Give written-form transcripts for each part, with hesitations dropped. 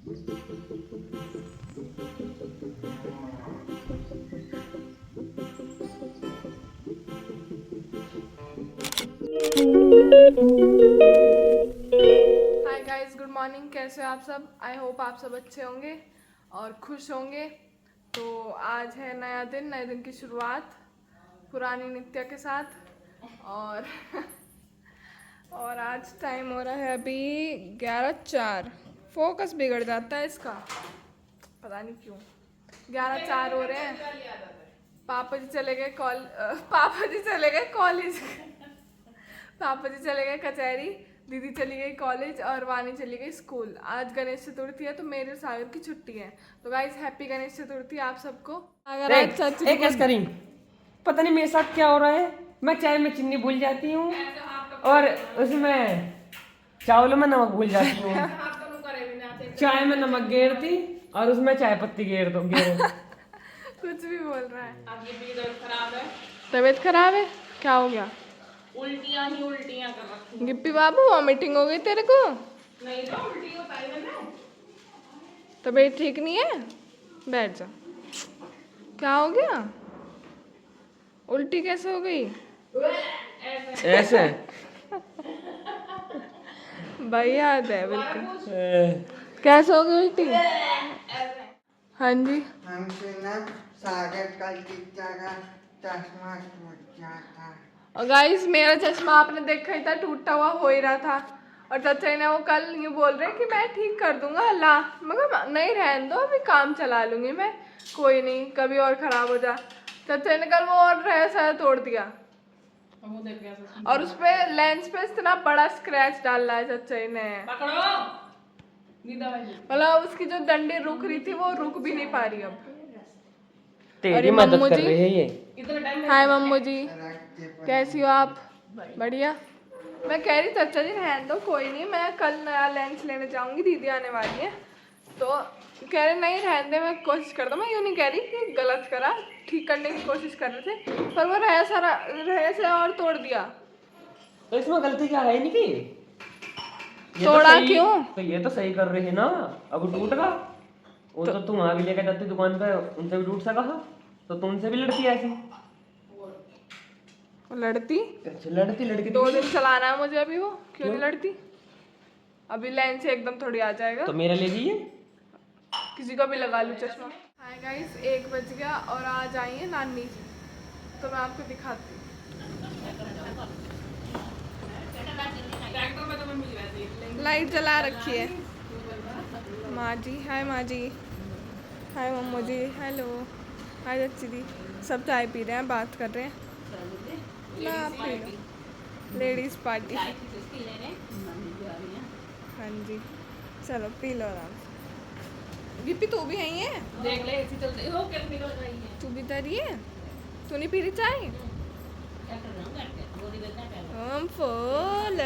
Hi guys, good morning. कैसे हो आप सब? आई होप आप सब अच्छे होंगे और खुश होंगे। तो आज है नया दिन, नए दिन की शुरुआत पुरानी नित्या के साथ। और और आज टाइम हो रहा है अभी 11:04। फोकस बिगड़ जाता है इसका, पता नहीं क्यों। 11:04 हो रहे हैं। पापा जी चले गए पापा जी चले गए कॉलेज। पापा जी चले गए कचहरी, दीदी चली गई कॉलेज और वानी चली गई स्कूल। आज गणेश चतुर्थी है तो मेरे और सागर की छुट्टी है। तो गाइस हैप्पी गणेश चतुर्थी आप सबको। अगर आज देख चाची एक ऐसा करी, पता नहीं मेरे साथ क्या हो रहा है। मैं चाय में चीनी भूल जाती हूँ और उसमें चावल में नमक भूल जाती हूँ। चाय में नमक गेरती और उसमें चाय पत्ती गेरो। कुछ भी बोल रहा है। अब ये तबीयत खराब है। तबीयत खराब है? क्या हो गया? उल्टियां ही उल्टियां कर रखी। गिप्पी बाबू वॉमिटिंग हो गई तेरे को? नहीं तो उल्टी होता है मैंने। तबीयत ठीक नहीं है? बैठ जा। क्या हो गया? उल्टी कैसे हो गई? ऐसे भाई याद है बिल्कुल। कैसे हो गई उल्टी? हाँ जी। हमसे ना सागर का टीचा का चश्मा टूट गया था। और गाइस मेरा चश्मा आपने देखा ही था, टूटा हुआ हो ही रहा था। और चाचा ने वो कल ये बोल रहे कि मैं ठीक कर दूंगा अल्लाह, मगर नहीं रहने दो, अभी काम चला लूंगी मैं, कोई नहीं, कभी और खराब हो जा। चाचा ने कल वो और ऐसा तोड़ दिया और उस पे लेंस पे इतना बड़ा स्क्रैच डाला है चाचा ने। मतलब उसकी जो डंडी रुक रही थी वो रुक भी नहीं पा रही अब। तेरी मदद कर रही है ये। हाय मम्मू जी, कैसी हो आप? बढ़िया। मैं कह रही चाचा जी रहने दो, कोई नहीं, मैं कल नया लेंस लेने जाऊंगी, दीदी आने वाली है। तो कह रहे नहीं रहने दे, मैं कोशिश करता हूँ। मैं यूँ नहीं कह रही कि गलत करा, ठीक करने की कोशिश कर रहे थे, पर वो रहे से और तोड़ दिया। तो इसमें गलती क्या है इनकी? ये तोड़ा तो क्यों? तो ये तो सही कर रही है ना। अब टूट गया वो तो तुम वहां भी लेकर जाती दुकान पे, उनसे भी टूट सका तो तुमसे भी लड़ती ऐसी। लड़ती? अच्छा लड़ती लड़की 2 दिन चलाना है मुझे अभी, वो क्यों नहीं लड़ती? अभी लेंस एकदम थोड़ी आ जाएगा। तो मेरा ले लीजिए, किसी का भी लगा लूँ चश्मा। हाय गाइस, 1 बज गया और आज आई है नानी, तो मैं आपको दिखाती हूँ। लाइट जला रखी है। माँ जी, हाय माँ जी, हाय मम्मू जी, हेलो, हाय चाची दी। सब चाय पी रहे हैं, बात कर रहे हैं ना। आप पी लो, लेडीज़ पार्टी। हाँ जी, चलो पी लो आराम से। गिप्पी तू भी आई है? देख ले ऐसी चलते हो क्या निकल रही है। तू भी तरी है? तू नहीं पी रही चाय? क्या कर रहा हूँ करके गोदी में क्या कर रहा हम फुल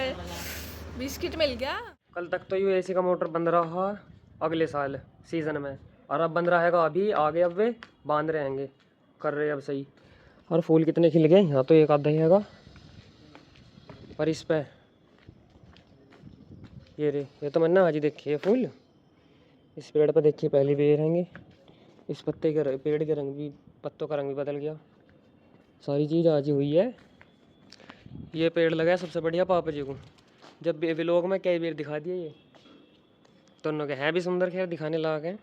बिस्किट मिल गया। कल तक तो ये एसी का मोटर बंद रहा अगले साल सीजन में, और अब बंद रहेगा अभी आगे। अब वे बांध रहेंगे, कर रहे अब सही। और फूल कितने खिल गए, यहाँ तो एक आधा ही हैगा, पर इस पे ये तो मैंने आज ही देखी है फूल। इस पेड़ पर देखिए पहले भी रहेंगे। इस पत्ते के पेड़ के रंग भी, पत्तों का रंग भी बदल गया। सारी चीज़ आज ही हुई है। ये पेड़ लगा है सबसे बढ़िया पापा जी को, जब व्लॉग में कई बार दिखा दिया। ये दोनों के हैं भी सुंदर, खैर दिखाने लायक हैं।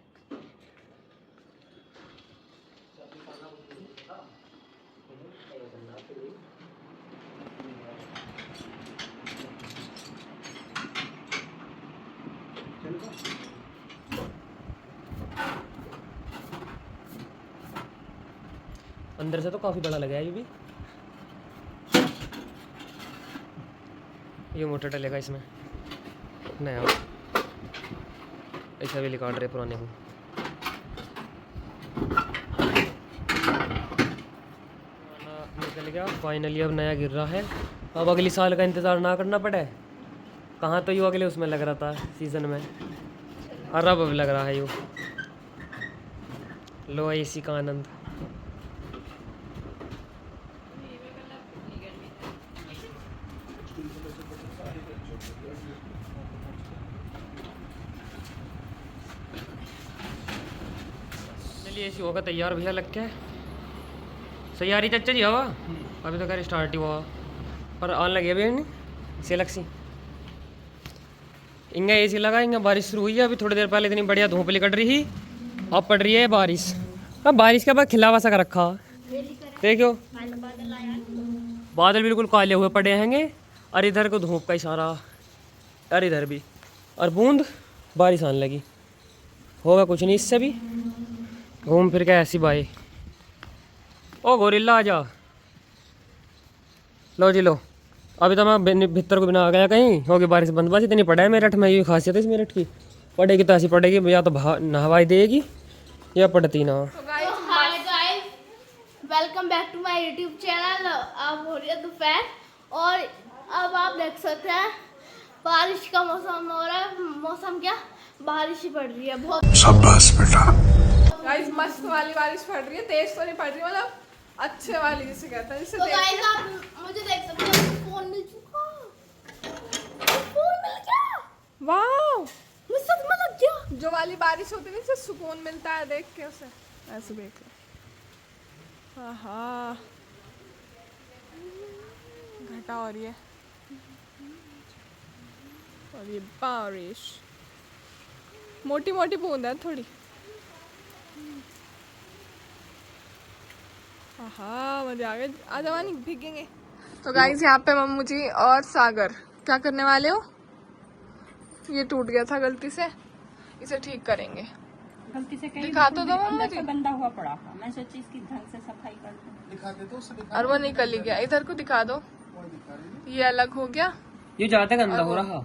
अंदर से तो काफ़ी बड़ा लगा है ये भी। ये मोटर डलेगा इसमें नया, ऐसा भी निकाल रहे पुराने को। निकल गया फाइनली, अब नया गिर रहा है। अब अगली साल का इंतज़ार ना करना पड़े। कहाँ तो यूँ अगले उसमें लग रहा था सीज़न में, और अब लग रहा है यूँ। लो एसी का आनंद। फाइनली ऐसी होगा तैयार भैया लग के सही आ रही चाचा जी हवा अभी तो खैर स्टार्ट ही हुआ पर आन लगे अभी नहीं से लग सी इंगा ए सी लगा इंगा बारिश शुरू हुई है अभी थोड़ी देर पहले इतनी बढ़िया धूप निकल रही थी अब पड़ रही है बारिश। अब बारिश के बाद खिलावा सा कर रखा देखो बादल बिल्कुल काले हुए पड़े हैंगे और इधर को धूप का इशारा और इधर भी और बूंद बारिश आने लगी होगा कुछ नहीं इससे भी घूम फिर के ऐसी बाई ओ गोरिल्ला आ जा लो जी लो अभी तो मैं भीतर को बिना आ गया कहीं होगी बारिश बंद बस इतनी पड़ा है मेरठ में ये खासियत है इस मेरठ की पड़ेगी तो ऐसी पड़ेगी या तो नहवाई देगी या पड़ती ना। Hi guys welcome back to my YouTube channel. अब हो रही है दोपहर और अब आप देख सकते हैं बारिश का मौसम हो रहा है। मौसम क्या बारिश ही पड़ रही है बहुत। शाबाश बेटा। गाइस मस्त वाली बारिश पड़ रही है, तेज तो नहीं पड़ रही मतलब अच्छे वाली जिसे कहते हैं जिसे तो गाइस आप मुझे देख सकते हैं फोन मिल चुका। फोन मिल गया वाओ मुझे सच में लग गया। जो वाली बारिश होती है इससे सुकून मिलता है देख के उसे ऐसे देख लो। आहा घटा हो रही है और ये बारिश मोटी मोटी बूंद है थोड़ी। आहा मजे आ गए आज हमारी भीगेंगे। तो गाइस यहाँ पे मम्मू जी और सागर क्या करने वाले हो? ये टूट गया था गलती से इसे ठीक करेंगे। गलती से कहीं दिखा तो दो मम्मी जी। बंदा हुआ पड़ा था मैं सोची इसकी ढंग से सफाई कर दूं। दिखा दे तो उसे और वो निकल ही गया। इधर को दिखा दो ये अलग हो गया। ये ज्यादा गंदा हो रहा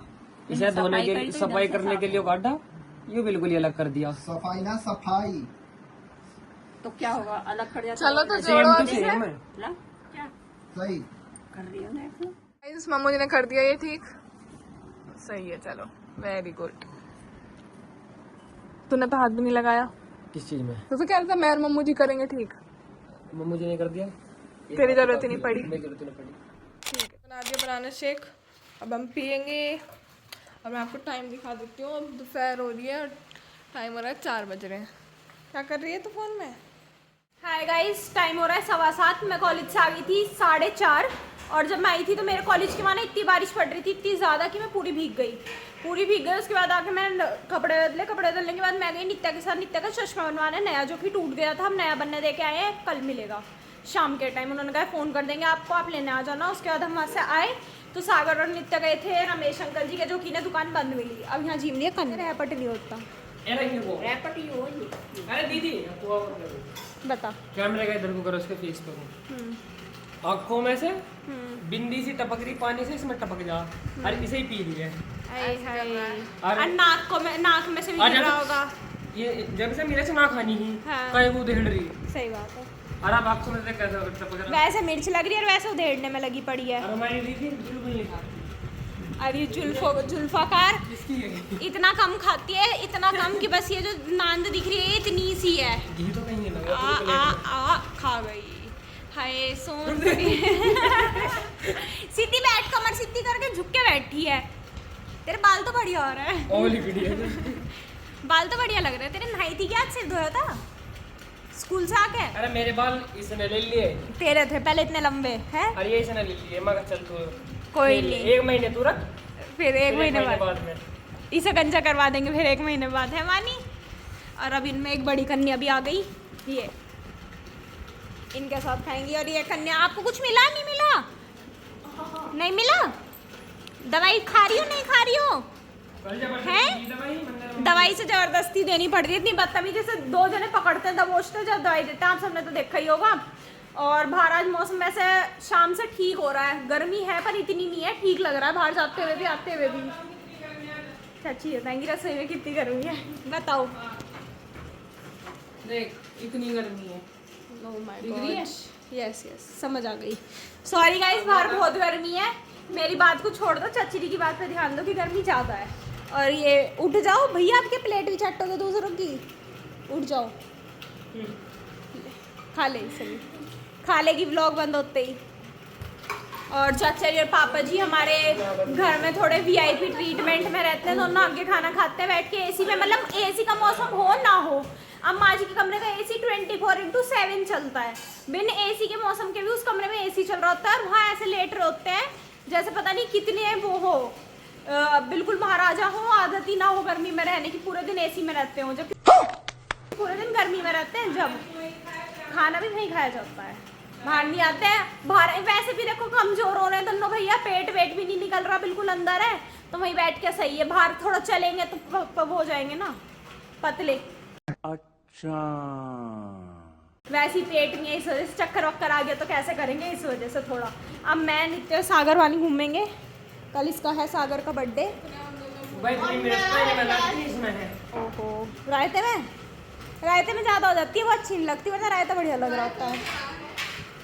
इसे धोने के लिए सफाई करने के लिए काटा ये बिल्कुल ही अलग कर दिया। सफाई ना सफाई तो क्या होगा अलग कर जाता। चलो तो सेम जोड़ो टू अभी से। सेम है ला, क्या सही कर रही हो देख लो। गाइस मम्मू जी ने कर दिया ये ठीक सही है। चलो वेरी गुड। तूने तो हाथ भी नहीं लगाया किस चीज में तो कह रहा था मैं और मम्मू जी करेंगे ठीक। मुझे नहीं कर दिया तेरी जरूरत ही नहीं पड़ी। मेरी जरूरत नहीं पड़ी। ठीक है बना दिया बनाना शेक अब हम पियेंगे। और मैं आपको टाइम दिखा देती हूँ। अब दोपहर हो रही है और टाइम हो रहा है 4 बज रहे हैं। क्या कर रही है तू फोन में? हाय गाइस टाइम हो रहा है 7:15। मैं कॉलेज से आ गई थी 4:30 और जब मैं आई थी तो मेरे कॉलेज के वहाँ ना इतनी बारिश पड़ रही थी इतनी ज़्यादा कि मैं पूरी भीग गई। उसके बाद आके मैं कपड़े बदलने के बाद मैं गई नित्या के साथ नित्या का चश्मा बनवाने नया जो कि टूट गया था। हम नया बनने दे के आए हैं कल मिलेगा शाम के टाइम। उन्होंने कहा फ़ोन कर देंगे आपको आप लेने आ जाना। उसके बाद हम वहाँ से आए तो सागर और नित्या गए थे रमेश अंकल जी के जो कि ना दुकान बंद मिली। अब यहाँ जीम लिया कन्ने रैपट नहीं होता अरे दीदी बता कैमरे का इधर को करो उसके फेस पे आँखों में से बिंदी सी टपक रही पानी से इसमें टपक जा अरे इसे ही पी रही है और नाक में से भी गिर रहा होगा। ये जब से मेरे से ना खानी ही हाँ। कहीं वो उधेड़ रही सही बात है। और आप आँखों में से कैसे टपक रहा वैसे मिर्च लग रही है और वैसे उधेड़ने में लगी पड़ी है। और हमारी दीदी बिल्कुल नहीं खा अरे जुल्फाकार इतना कम खाती है इतना कम कि बस ये जो नांद दिख रही है इतनी सी है। घी तो कहीं नहीं लगा आ खा गई हाय सोन सीधी बैठ कमर सीधी करके झुक के बैठी है। तेरे बाल तो बढ़िया हो रहा है ओली वीडियो बाल तो बढ़िया लग रहे हैं तेरे। नहाई थी क्या आज सिर धोया था स्कूल से आके? अरे मेरे बाल इसने ले लिए तेरे थे पहले इतने लंबे हैं। अरे ये इसने ले लिए मगर चल तू कोई नहीं 1 महीने तू रख फिर एक महीने बाद में इसे गंजा करवा देंगे फिर 1 महीने बाद है मानी। और अब इनमें एक बड़ी कन्या भी आ गई ये इनके साथ खाएंगी। और ये कन्या आपको कुछ मिला नहीं मिला नहीं मिला? दवाई खा रही हो नहीं खा रही हो? हैं दवाई से जबरदस्ती देनी पड़ रही है। इतनी बदतमीजी से 2 जने पकड़ते दबोचते जब दवाई देते हैं। आप सबने तो देखा ही होगा। और बाहर आज मौसम वैसे शाम से ठीक हो रहा है। गर्मी है पर इतनी नहीं है ठीक लग रहा है बाहर जाते हुए भी आते हुए भी। चाची बताएंगी रसोई में कितनी गर्मी है बताओ। देख इतनी गर्मी है यस समझ आ गई। सॉरी गाइस बाहर बहुत गर्मी है। मेरी बात को छोड़ दो चच्ची की बात पे ध्यान दो कि गर्मी ज़्यादा है। और ये उठ जाओ भैया आपके प्लेट भी चटोगे दूसरों की उठ जाओ खा ले सही खा लेगी व्लॉग बंद होते ही। और चाचा जी और पापा जी हमारे घर में थोड़े VIP ट्रीटमेंट में रहते हैं। दोनों आगे खाना खाते हैं बैठ के AC में। मतलब AC का मौसम हो ना हो अम्मा जी के कमरे का AC 24/7 चलता है। बिन एसी के मौसम के भी उस कमरे में एसी चल रहा होता है और वहाँ ऐसे लेट रहे होते हैं जैसे पता नहीं कितने वो हो, बिल्कुल महाराजा हो, आदत ही ना हो गर्मी में रहने की, पूरे दिन एसी में रहते हो, जब पूरे दिन गर्मी में रहते हैं। जब खाना भी वहीं खाया जाता है, बाहर नहीं आते हैं। बाहर वैसे भी देखो कमजोर हो रहे हैं दोनों भैया, पेट वेट भी नहीं निकल रहा, बिल्कुल अंदर है, तो वहीं बैठ के सही है। बाहर थोड़ा चलेंगे तो हो जाएंगे ना पतले। अच्छा, वैसे ही पेट में इस वजह से चक्कर वक्कर आ गया तो कैसे करेंगे, इस वजह से थोड़ा। अब मैं नित्य सागर वाली घूमेंगे, कल इसका है सागर का बर्थडे। ओहो, रायते में ज़्यादा हो जाती है, वो अच्छी नहीं लगती, वरना रायता बढ़िया लग रहा होता है।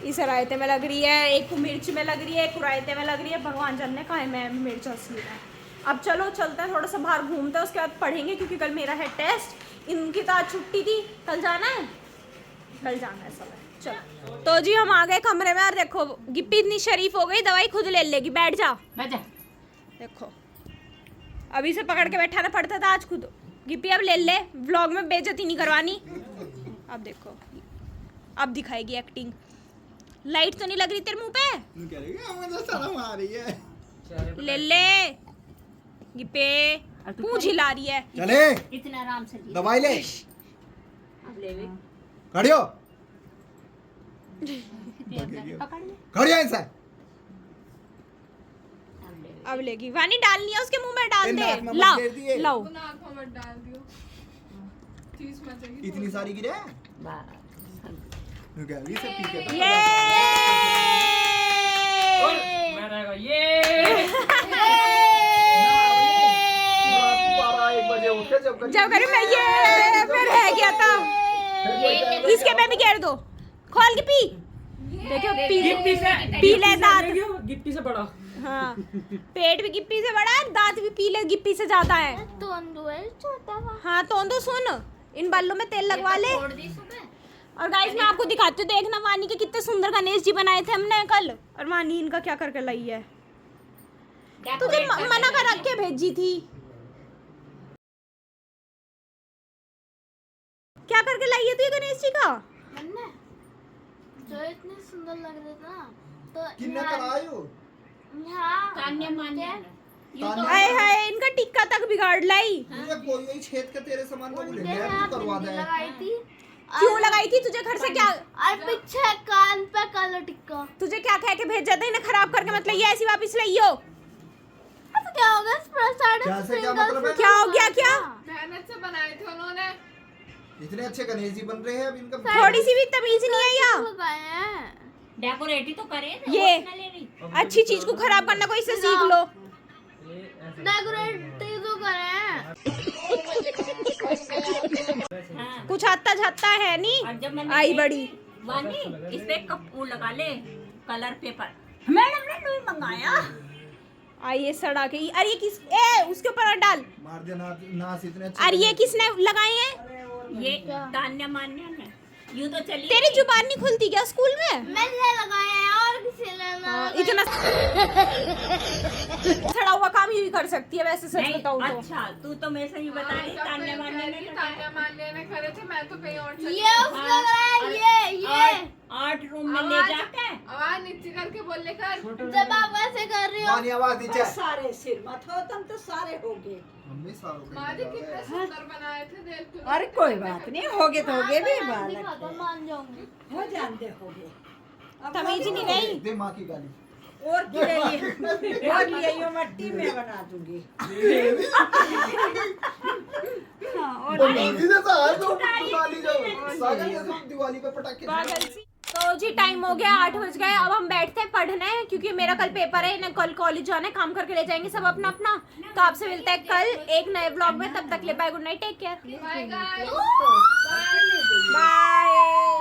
इस रायते में लग रही है, एक मिर्च में लग रही है, एक रायते में लग रही है, भगवान जाने कहाँ है, मैं मिर्च असली है। अब चलो चलते हैं, थोड़ा सा बाहर घूमते हैं, उसके बाद पढ़ेंगे क्योंकि कल मेरा है टेस्ट। इनकी तो आज छुट्टी थी, कल जाना है सब। चलो तो जी हम आ गए कमरे में, और देखो गिप्पी इतनी शरीफ हो गई, दवाई खुद ले लेगी, बैठ जा। देखो अभी से पकड़ के बैठाना पड़ता था, आज खुद गिप्पी अब ले ले, व्लॉग में बेइज्जती नहीं करवानी। अब देखो अब दिखाएगी एक्टिंग। लाइट तो नहीं लग रही तेरे मुंह पे, ले ले गिप्पे, पूंछ हिला रही है। चले इतना आराम से दवाई ले, अब ले वे खड़ियो पकड़ ले, खड़ियो ऐसा अब लेगी, वानी डालनी है उसके मुंह में, डाल नाक में दे, मत लाओ गिर दिए। लाओ। वो नाक में मत डाल दियो, चीज मचेगी। इतनी सारी गिरे बस ये सब पी के ये मैं रहेगा ये। 1 बजे उठे जब करी मैं ये फिर रह गया था, इसके पे भी घेर दो, खोल के पी, देखो पी ले दांत, गिप्पी से बड़ा। हाँ पेट भी गिप्पी से बड़ा है, दांत भी पी ले गिप्पी से ज्यादा है। हाँ तो सुन, इन बालों में तेल लगवा ले। और गाइस मैं आपको दिखाती हूँ, देखना वानी के कितने सुंदर गणेश जी बनाए थे हमने कल, और वानी इनका क्या करके लाई है। तुझे मना कर रख के भेजी थी, क्या करके लाई है तू ये गणेश जी का? जो इतने सुंदर लग रहे थे ना, तो किन्ने करायो तान्या मान्या हाय हाय, इनका टिक्का तक बिगाड़ लाई। ये कोई नहीं छेद के तेरे सामान को उनके बोले यहाँ तू करवा बिंदी दे। लगाई थी, क्यों लगाई थी तुझे घर से क्या, और पीछे कान पे काला टिक्का। तुझे क्या कह के भेजा था इन्हें खराब करके, मतलब ये ऐसी वापस लाइयो। अब क्या होगा इस प्रसाद क्या से क्या मतलब है? क्या हो गया क्या? मेहनत से बनाए थे उन्होंने, इतने अच्छे गणेश जी बन रहे हैं, अब इनका थोड़ी सी भी तमीज नहीं है या? लगाए हैं। डेकोरेट ही तो करे ना, ये वो ना ले रही। अच्छी चीज को खराब करना कोई से सीख लो। डेकोरेट ही तो करे हैं। हाँ। कुछ आता जाता है नहीं, और जब मैंने आई बड़ी। वानी इस पे वो लगा ले कलर पेपर, मैडम ने नहीं मंगाया। आई ये सड़ा के, अरे ये किस, ए उसके ऊपर डाल, मार दे नास इतने अच्छे। अरे ये किसने लगाए हैं? ये तान्या मान्या ने, यूं तो चलिए तेरी जुबान नहीं खुलती क्या स्कूल में? मैंने लगाए हैं और किसी ने ना लगाए। इतना सड़ा हुआ काम ही कर सकती है वैसे, सच नहीं, बताऊं तो। अच्छा तू तो मेरे से ही बता रही, जब तान्या मैं मान्या कह ने रही थी, तान्या मान्या ने करे थे, मैं तो कहीं और चली ये उसने लगाया, ये आर्ट रूम में ले जाके आवाज नीचे करके बोले कर। जब आप ऐसे कर रही हो, मानी आवाज नीचे। सारे सिर मत हो, तुम तो सारे हो गए। मम्मी सालों माँ जी कितने सुंदर बनाए थे, देख तू। अरे कोई बात नहीं, होगे तो होगे भी, मान बालक दिखा दो, मान जाऊंगी। हो जानते होगे। अब तमीज नहीं रही। दे माँ की गाली। और की रही और ये मट्टी में बना दूंगी। तो मम्मी ने तो हाथ दो दिवाली का सागर के सब दिवाली पे पटाखे। पागल सी। तो जी टाइम हो गया, 8 बज गए, अब हम बैठते हैं पढ़ने, क्योंकि मेरा कल पेपर है, इन्हें कल कॉलेज जाना है, काम करके ले जाएंगे सब अपना अपना। तो आपसे मिलता है कल एक नए व्लॉग में, तब तक ले bye, good night, take care, bye guys. Bye.